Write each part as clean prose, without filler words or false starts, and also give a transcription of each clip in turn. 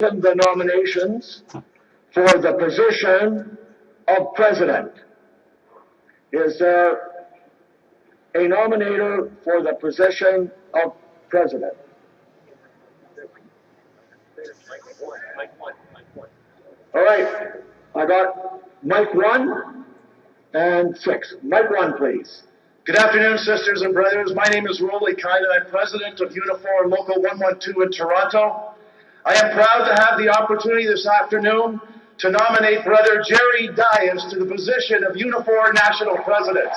The nominations for the position of president. Is there a nominator for the position of president? All right, I got Mike 1 and 6. Mike 1, please. Good afternoon, sisters and brothers. My name is Rolly Kaida. I'm president of Unifor Local 112 in Toronto. I am proud to have the opportunity this afternoon to nominate Brother Jerry Dias to the position of Unifor National President.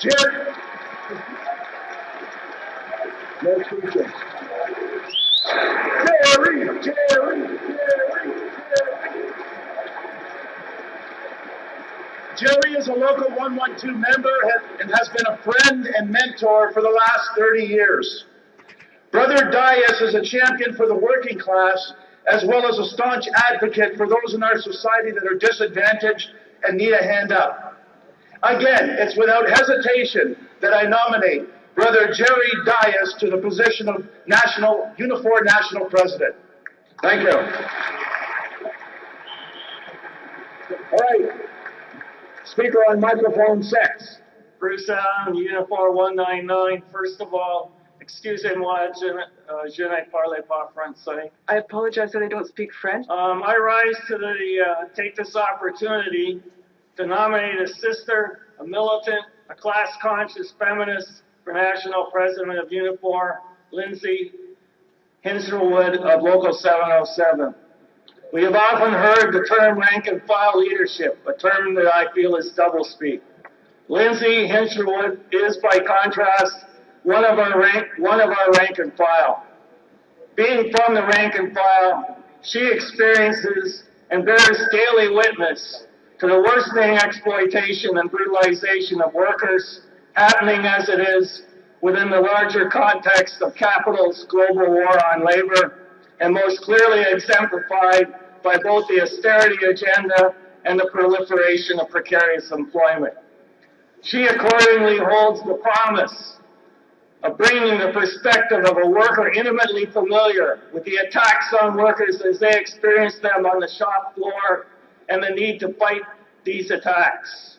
Jerry. No speeches. Jerry is a local 112 member and has been a friend and mentor for the last 30 years. Brother Dias is a champion for the working class, as well as a staunch advocate for those in our society that are disadvantaged and need a hand up. Again, it's without hesitation that I nominate Brother Jerry Dias to the position of Unifor National President. Thank you. All right. Speaker on microphone 6. Bruce Allen, Unifor 199. First of all, excusez-moi, je ne parle pas français. I apologize that I don't speak French. I rise to take this opportunity to nominate a sister, a militant, a class-conscious feminist for National President of Unifor, Lindsay, Hinshelwood of Local 707. We have often heard the term rank and file leadership, a term that I feel is doublespeak. Lindsay Hinshelwood is, by contrast, one of our rank and file. Being from the rank and file, she experiences and bears daily witness to the worsening exploitation and brutalization of workers, happening as it is within the larger context of capital's global war on labor, and most clearly exemplified by both the austerity agenda and the proliferation of precarious employment. She accordingly holds the promise of bringing the perspective of a worker intimately familiar with the attacks on workers as they experience them on the shop floor and the need to fight these attacks.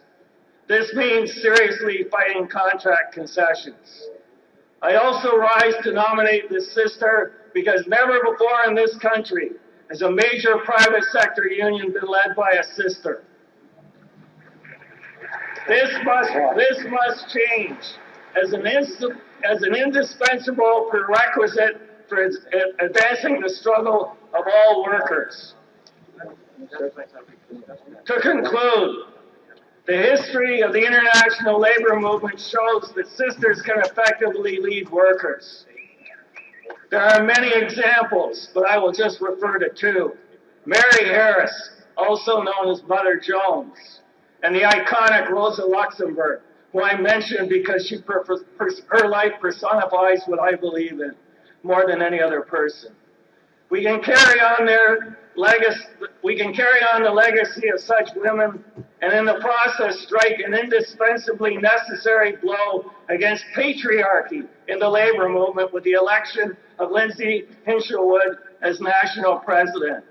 This means seriously fighting contract concessions. I also rise to nominate this sister because never before in this country has a major private sector union been led by a sister. This must change as an indispensable prerequisite for advancing the struggle of all workers. To conclude, the history of the international labor movement shows that sisters can effectively lead workers. There are many examples, but I will just refer to 2. Mary Harris, also known as Mother Jones, and the iconic Rosa Luxemburg, who I mentioned because her life personifies what I believe in more than any other person. We can carry on the legacy of such women, and in the process strike an indispensably necessary blow against patriarchy in the labor movement with the election of Lindsay Hinshelwood as national president.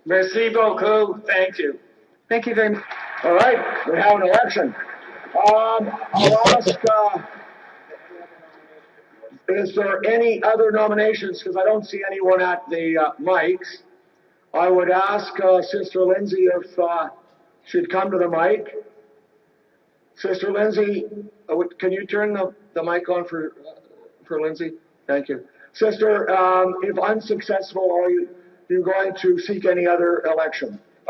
Merci beaucoup. Thank you. Thank you very much. All right, we have an election. I'll ask, is there any other nominations? Because I don't see anyone at the mics. I would ask Sister Lindsay if she'd come to the mic. Sister Lindsay, can you turn the mic on for Lindsay? Thank you. Sister, if unsuccessful, are you going to seek any other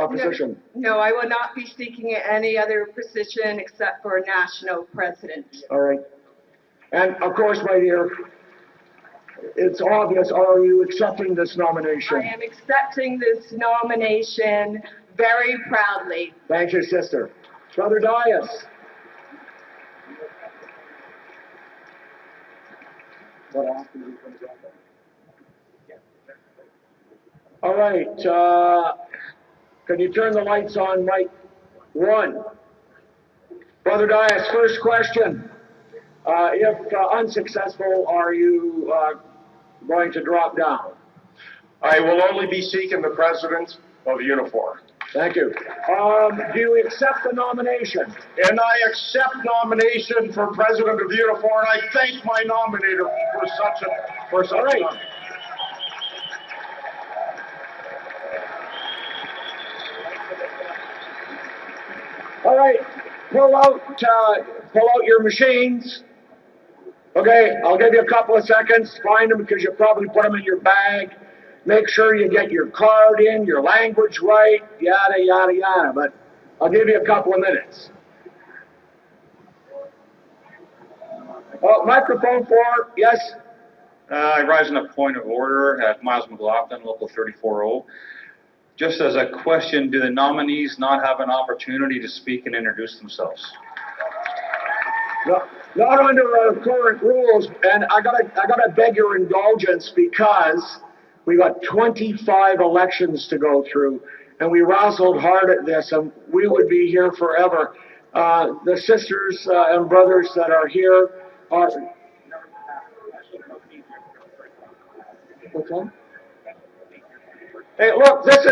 position? No, I will not be seeking any other position except for national president. All right. And of course, my dear, it's obvious, are you accepting this nomination? I am accepting this nomination very proudly. Thank you, sister. Brother Dias. All right. Can you turn the lights on, Mike 1? Brother Dias, first question. If unsuccessful, are you going to drop down? I will only be seeking the president of Unifor. Thank you. Do you accept the nomination? And I accept nomination for president of Unifor, and I thank my nominator for such All right. an honor. All right, pull out your machines. Okay, I'll give you a couple of seconds. Find them because you probably put them in your bag. Make sure you get your card in, your language right, yada, yada, yada. But I'll give you a couple of minutes. Oh, microphone 4, yes? I rise in a point of order at Miles McLaughlin, Local 34O. Just as a question, do the nominees not have an opportunity to speak and introduce themselves? No, not under our current rules, and I gotta beg your indulgence because we got 25 elections to go through, and we wrestled hard at this, and we would be here forever. The sisters and brothers that are here are. Okay. Hey, look, this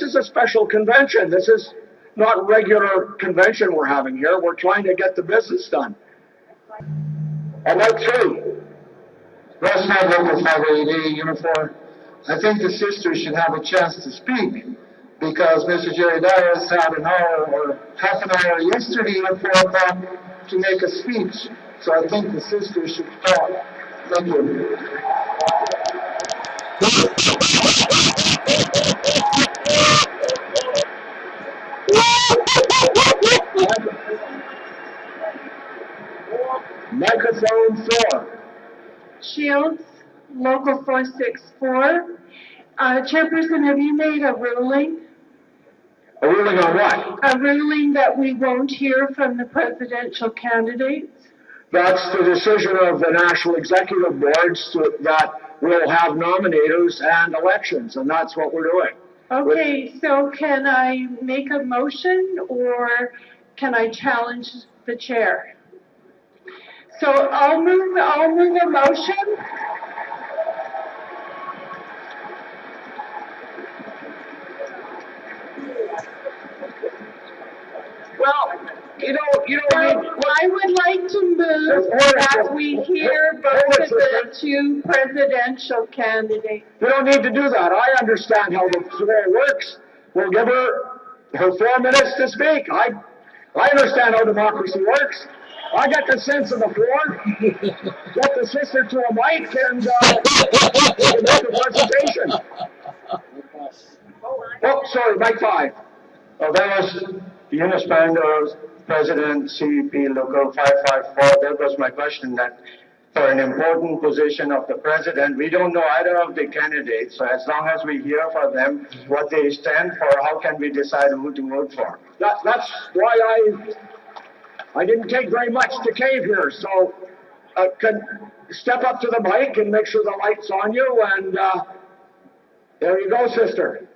is a special convention. This is not regular convention we're having here. We're trying to get the business done. I'd like to. President Local 580 Unifor, I think the sisters should have a chance to speak because Mr. Jerry Dias had an hour or half an hour yesterday at 4 o'clock to make a speech. So I think the sisters should talk. Thank you. Microphone 4. Shields, Local 464. Chairperson, have you made a ruling? A ruling on what? A ruling that we won't hear from the presidential candidates? That's the decision of the National Executive Boards that will have nominators and elections, and that's what we're doing. Okay, so can I make a motion or can I challenge the chair? So I'll move a motion. Well, you know, I would like to move that we hear both of the two presidential candidates. you don't need to do that. I understand how the floor works. We'll give her 4 minutes to speak. I understand how democracy works. I get the sense of the floor. Get the sister to a mic and make a presentation. Oh, sorry, mic 5. That was Unispando's President, CEP Local 554. That was my question, that for an important position of the President, we don't know either of the candidates. So as long as we hear from them what they stand for, how can we decide who to vote for? That's why I didn't take very much to cave here. So can step up to the mic and make sure the light's on you. And there you go, sister.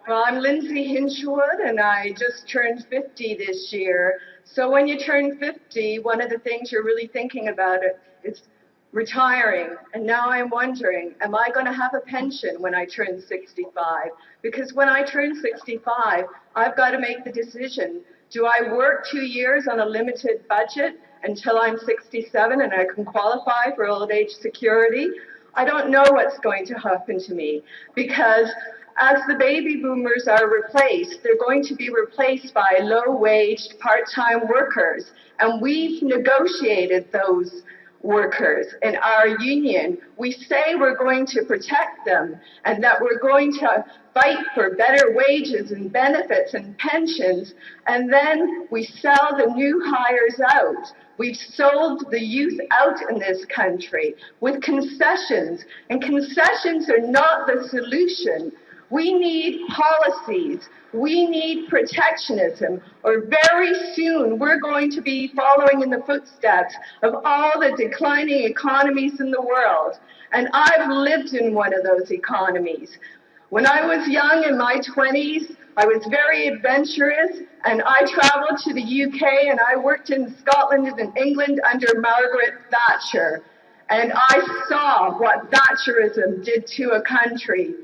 Well, I'm Lindsay Hinshelwood, and I just turned 50 this year. So when you turn 50, one of the things you're really thinking about is retiring. And now I'm wondering, am I going to have a pension when I turn 65? Because when I turn 65, I've got to make the decision. Do I work 2 years on a limited budget until I'm 67 and I can qualify for old age security? I don't know what's going to happen to me because as the baby boomers are replaced, they're going to be replaced by low-waged part-time workers. And we've negotiated those workers in our union. We say we're going to protect them and that we're going to fight for better wages and benefits and pensions, and then we sell the new hires out. We've sold the youth out in this country with concessions, and concessions are not the solution. We need policies. We need protectionism, or very soon we're going to be following in the footsteps of all the declining economies in the world. And I've lived in one of those economies. When I was young in my 20s, I was very adventurous, and I traveled to the UK, and I worked in Scotland and in England under Margaret Thatcher. And I saw what Thatcherism did to a country.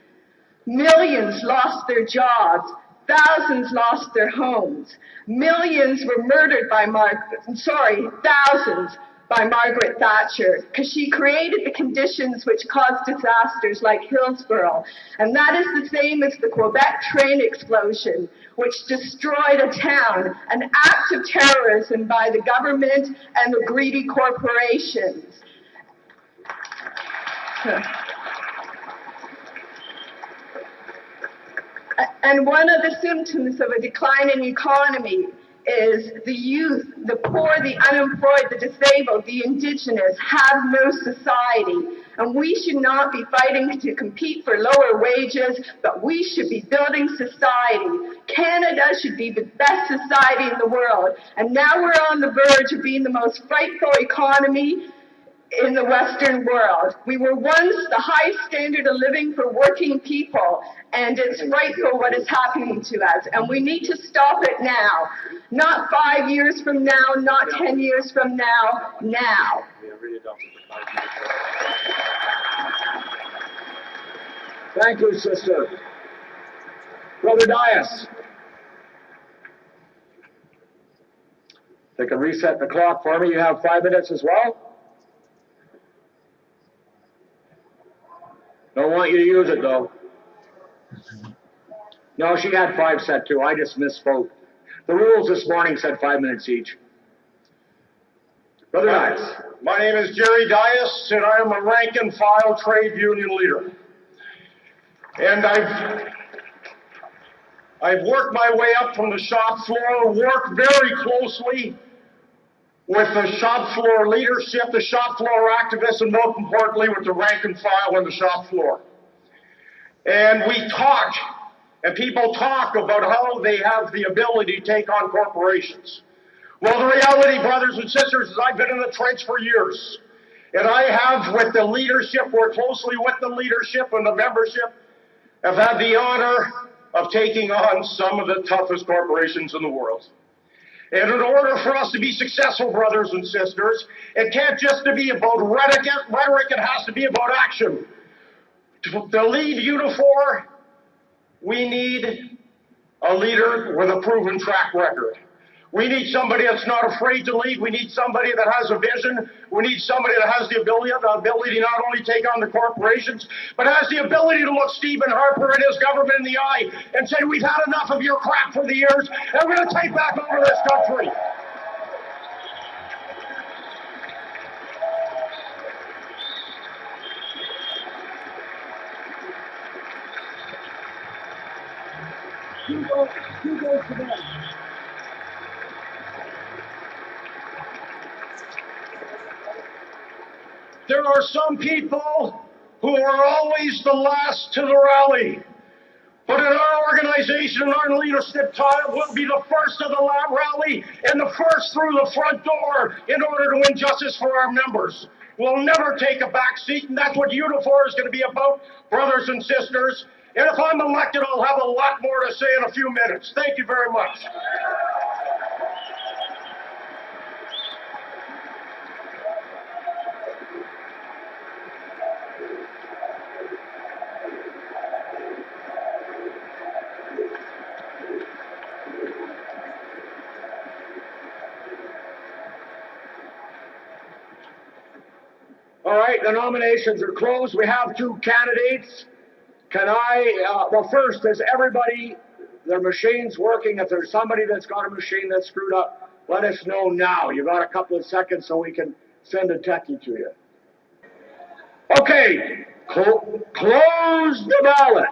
Millions lost their jobs. Thousands lost their homes. Millions were murdered by thousands by Margaret Thatcher, because she created the conditions which caused disasters like Hillsborough. And that is the same as the Quebec train explosion, which destroyed a town, an act of terrorism by the government and the greedy corporations. And one of the symptoms of a declining economy is the youth, the poor, the unemployed, the disabled, the indigenous have no society. And we should not be fighting to compete for lower wages, but we should be building society. Canada should be the best society in the world. And now we're on the verge of being the most frightful economy in the Western world. We were once the high standard of living for working people, and it's frightful what is happening to us, and we need to stop it now. Not 5 years from now, not 10 years from now, now. Thank you, sister. Brother Dias. They can reset the clock for me. You have 5 minutes as well. Don't want you to use it, though. No, she had 5 set too. I just misspoke. The rules this morning said 5 minutes each. Brother Dias. My name is Jerry Dias, and I am a rank-and-file trade union leader. And I've worked my way up from the shop floor, worked very closely with the shop floor leadership, the shop floor activists, and most importantly with the rank and file on the shop floor. And we talk, and people talk about how they have the ability to take on corporations. Well, the reality, brothers and sisters, is I've been in the trades for years. And I have, with the leadership, worked closely with the leadership and the membership, have had the honor of taking on some of the toughest corporations in the world. And in order for us to be successful, brothers and sisters, it can't just be about rhetoric, it has to be about action. To lead Unifor, we need a leader with a proven track record. We need somebody that's not afraid to lead. We need somebody that has a vision. We need somebody that has the ability to not only take on the corporations, but has the ability to look Stephen Harper and his government in the eye and say, we've had enough of your crap for the years, and we're going to take back over this country. You go to them. There are some people who are always the last to the rally. But in our organization, in our leadership time, we'll be the first to the rally and the first through the front door in order to win justice for our members. We'll never take a back seat, and that's what Unifor is going to be about, brothers and sisters. And if I'm elected, I'll have a lot more to say in a few minutes. Thank you very much. All right, the nominations are closed. We have 2 candidates. Can I, well, first, is everybody, their machines working? If there's somebody that's got a machine that's screwed up, let us know now. You got a couple of seconds so we can send a techie to you. Okay, close the ballot.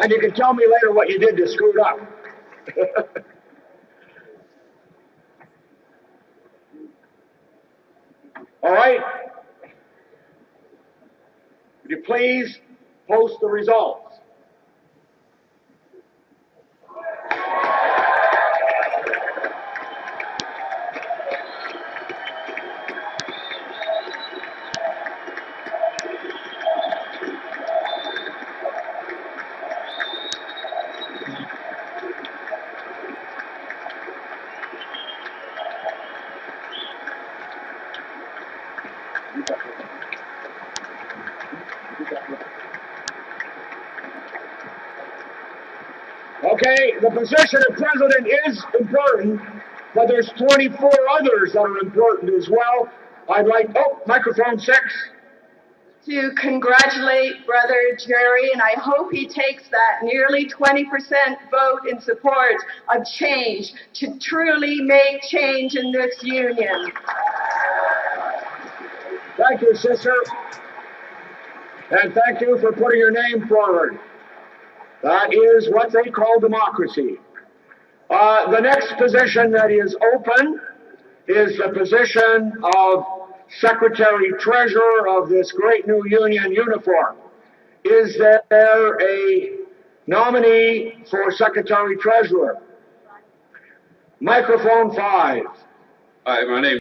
And you can tell me later what you did to screw it up. All right. Would you please post the results? Okay, the position of president is important, but there's 24 others that are important as well. I'd like, microphone 6. To congratulate Brother Jerry, and I hope he takes that nearly 20% vote in support of change to truly make change in this union. Thank you, sister. And thank you for putting your name forward. That is what they call democracy. The next position that is open is the position of Secretary-Treasurer of this great new union, Unifor. Is there a nominee for Secretary-Treasurer? Microphone 5. Hi, my name